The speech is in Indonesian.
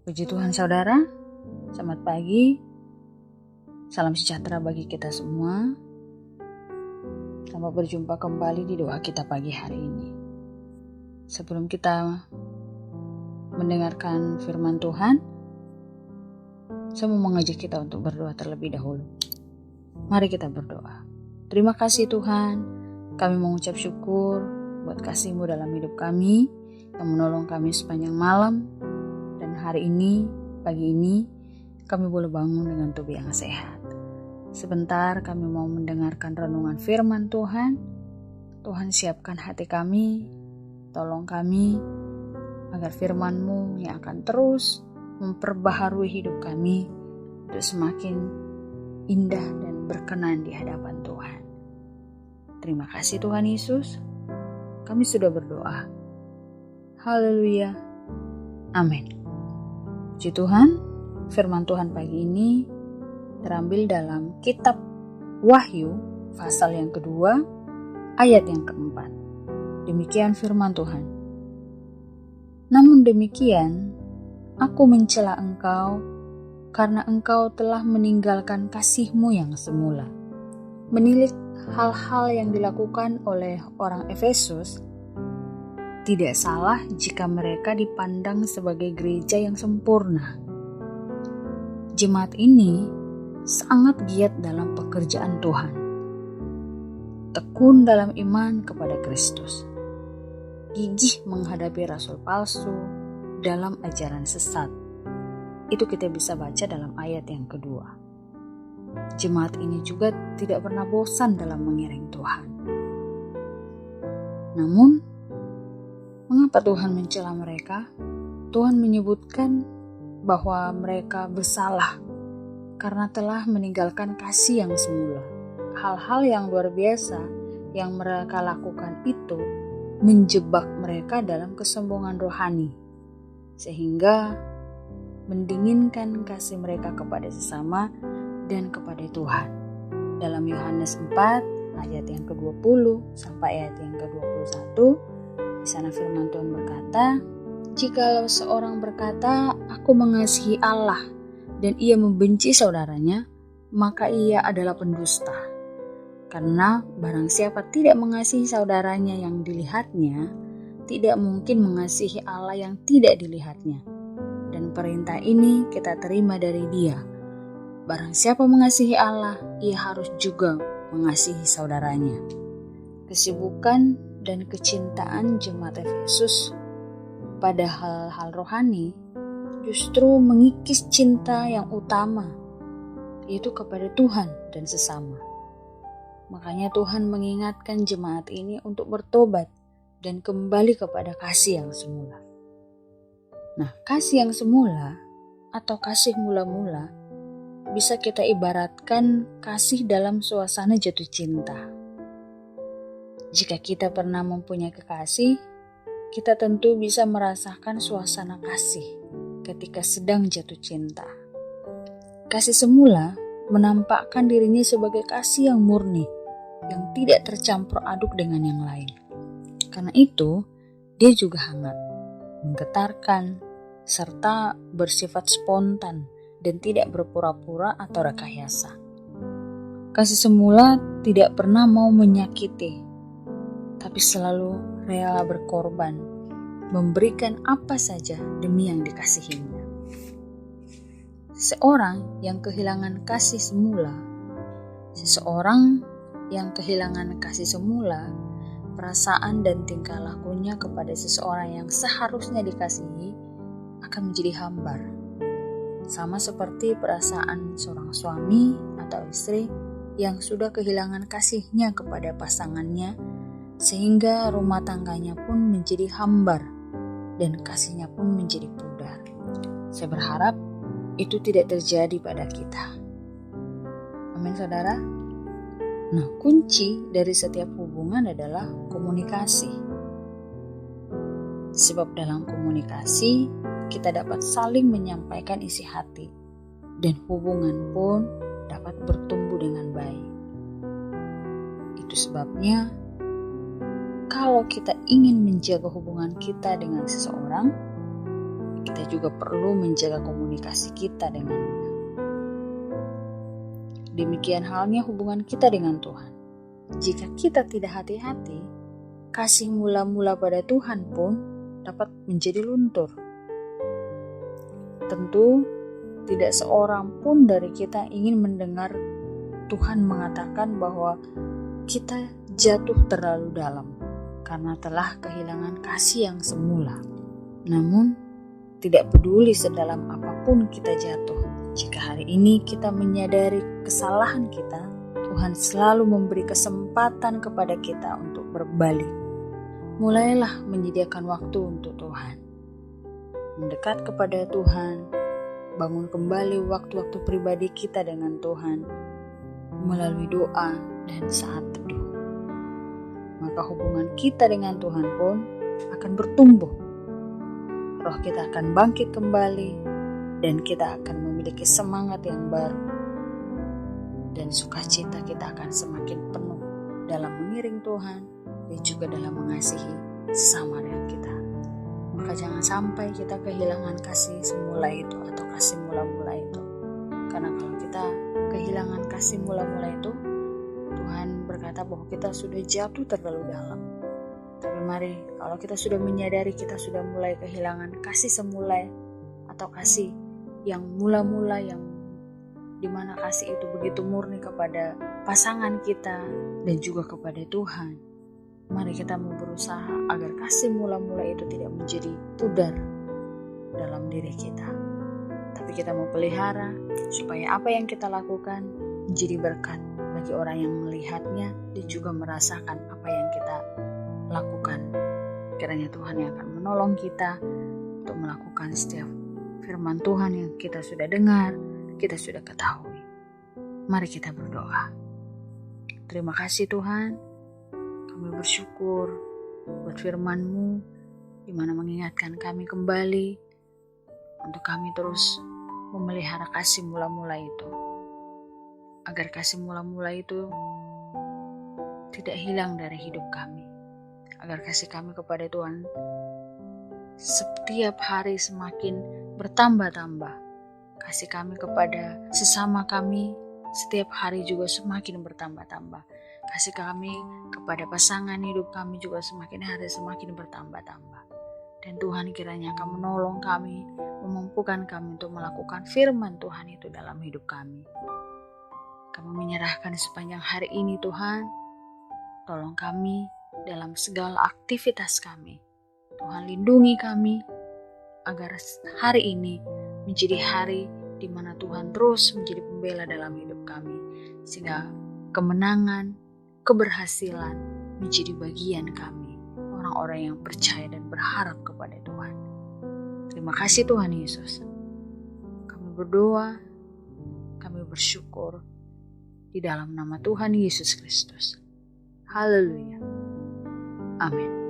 Puji Tuhan saudara, selamat pagi, salam sejahtera bagi kita semua. Selamat berjumpa kembali di doa kita pagi hari ini. Sebelum kita mendengarkan firman Tuhan, saya mau mengajak kita untuk berdoa terlebih dahulu. Mari kita berdoa. Terima kasih Tuhan, kami mengucap syukur buat kasih-Mu dalam hidup kami, yang menolong kami sepanjang malam. Dan hari ini, pagi ini, kami boleh bangun dengan tubuh yang sehat. Sebentar kami mau mendengarkan renungan firman Tuhan. Tuhan siapkan hati kami, tolong kami, agar firman-Mu yang akan terus memperbaharui hidup kami untuk semakin indah dan berkenan di hadapan Tuhan. Terima kasih Tuhan Yesus, kami sudah berdoa. Haleluya, amin. Puji Tuhan, firman Tuhan pagi ini terambil dalam kitab Wahyu pasal yang kedua ayat yang keempat. Demikian firman Tuhan. Namun demikian, aku mencela engkau karena engkau telah meninggalkan kasih-Mu yang semula. Menilik hal-hal yang dilakukan oleh orang Efesus, tidak salah jika mereka dipandang sebagai gereja yang sempurna. Jemaat ini sangat giat dalam pekerjaan Tuhan, tekun dalam iman kepada Kristus, gigih menghadapi rasul palsu dalam ajaran sesat. Itu kita bisa baca dalam ayat yang kedua. Jemaat ini juga tidak pernah bosan dalam mengiring Tuhan. Namun, mengapa Tuhan mencela mereka? Tuhan menyebutkan bahwa mereka bersalah karena telah meninggalkan kasih yang semula. Hal-hal yang luar biasa yang mereka lakukan itu menjebak mereka dalam kesombongan rohani, sehingga mendinginkan kasih mereka kepada sesama dan kepada Tuhan. Dalam Yohanes 4 ayat yang ke-20 sampai ayat yang ke-21, di sana firman Tuhan berkata, "Jikalau seorang berkata, aku mengasihi Allah, dan ia membenci saudaranya, maka ia adalah pendusta. Karena barang siapa tidak mengasihi saudaranya yang dilihatnya, tidak mungkin mengasihi Allah yang tidak dilihatnya. Dan perintah ini kita terima dari Dia. Barang siapa mengasihi Allah, ia harus juga mengasihi saudaranya." Kesibukan dan kecintaan jemaat Efesus pada hal-hal rohani justru mengikis cinta yang utama, yaitu kepada Tuhan dan sesama. Makanya Tuhan mengingatkan jemaat ini untuk bertobat dan kembali kepada kasih yang semula. Nah, kasih yang semula atau kasih mula-mula bisa kita ibaratkan kasih dalam suasana jatuh cinta. Jika kita pernah mempunyai kekasih, kita tentu bisa merasakan suasana kasih ketika sedang jatuh cinta. Kasih semula menampakkan dirinya sebagai kasih yang murni, yang tidak tercampur aduk dengan yang lain. Karena itu, dia juga hangat, menggetarkan, serta bersifat spontan dan tidak berpura-pura atau rekayasa. Kasih semula tidak pernah mau menyakiti, tapi selalu rela berkorban, memberikan apa saja demi yang dikasihinya. Seorang yang kehilangan kasih semula, perasaan dan tingkah lakunya kepada seseorang yang seharusnya dikasihi akan menjadi hambar. Sama seperti perasaan seorang suami atau istri yang sudah kehilangan kasihnya kepada pasangannya, sehingga rumah tangganya pun menjadi hambar dan kasihnya pun menjadi pudar. Saya berharap itu tidak terjadi pada kita. Amin saudara. Nah, kunci dari setiap hubungan adalah komunikasi. Sebab dalam komunikasi kita dapat saling menyampaikan isi hati dan hubungan pun dapat bertumbuh dengan baik. Itu sebabnya kalau kita ingin menjaga hubungan kita dengan seseorang, kita juga perlu menjaga komunikasi kita dengannya. Demikian halnya hubungan kita dengan Tuhan. Jika kita tidak hati-hati, kasih mula-mula pada Tuhan pun dapat menjadi luntur. Tentu tidak seorang pun dari kita ingin mendengar Tuhan mengatakan bahwa kita jatuh terlalu dalam karena telah kehilangan kasih yang semula. Namun, tidak peduli sedalam apapun kita jatuh, jika hari ini kita menyadari kesalahan kita, Tuhan selalu memberi kesempatan kepada kita untuk berbalik. Mulailah menyediakan waktu untuk Tuhan. Mendekat kepada Tuhan, bangun kembali waktu-waktu pribadi kita dengan Tuhan melalui doa dan saat teduh. Maka hubungan kita dengan Tuhan pun akan bertumbuh. Roh kita akan bangkit kembali dan kita akan memiliki semangat yang baru. Dan sukacita kita akan semakin penuh dalam mengiring Tuhan dan juga dalam mengasihi sesama dengan kita. Maka jangan sampai kita kehilangan kasih semula itu atau kasih mula-mula itu. Karena kalau kita kehilangan kasih mula-mula itu, Tuhan berkata bahwa kita sudah jatuh terlalu dalam. Tapi mari, kalau kita sudah menyadari kita sudah mulai kehilangan kasih semula atau kasih yang mula-mula, yang dimana kasih itu begitu murni kepada pasangan kita dan juga kepada Tuhan, mari kita mau berusaha agar kasih mula-mula itu tidak menjadi pudar dalam diri kita. Tapi kita mau pelihara supaya apa yang kita lakukan menjadi berkat bagi orang yang melihatnya dan juga merasakan apa yang kita lakukan. Kiranya Tuhan yang akan menolong kita untuk melakukan setiap firman Tuhan yang kita sudah dengar, kita sudah ketahui. Mari kita berdoa. Terima kasih Tuhan, kami bersyukur buat firman-Mu di mana mengingatkan kami kembali untuk kami terus memelihara kasih mula-mula itu. Agar kasih mula-mula itu tidak hilang dari hidup kami. Agar kasih kami kepada Tuhan setiap hari semakin bertambah-tambah. Kasih kami kepada sesama kami setiap hari juga semakin bertambah-tambah. Kasih kami kepada pasangan hidup kami juga semakin hari semakin bertambah-tambah. Dan Tuhan kiranya akan menolong kami, memampukan kami untuk melakukan firman Tuhan itu dalam hidup kami. Kami menyerahkan sepanjang hari ini Tuhan, tolong kami dalam segala aktivitas kami. Tuhan lindungi kami agar hari ini menjadi hari di mana Tuhan terus menjadi pembela dalam hidup kami. Sehingga kemenangan, keberhasilan menjadi bagian kami. Orang-orang yang percaya dan berharap kepada Tuhan. Terima kasih Tuhan Yesus. Kami berdoa, kami bersyukur di dalam nama Tuhan Yesus Kristus. Haleluya. Amin.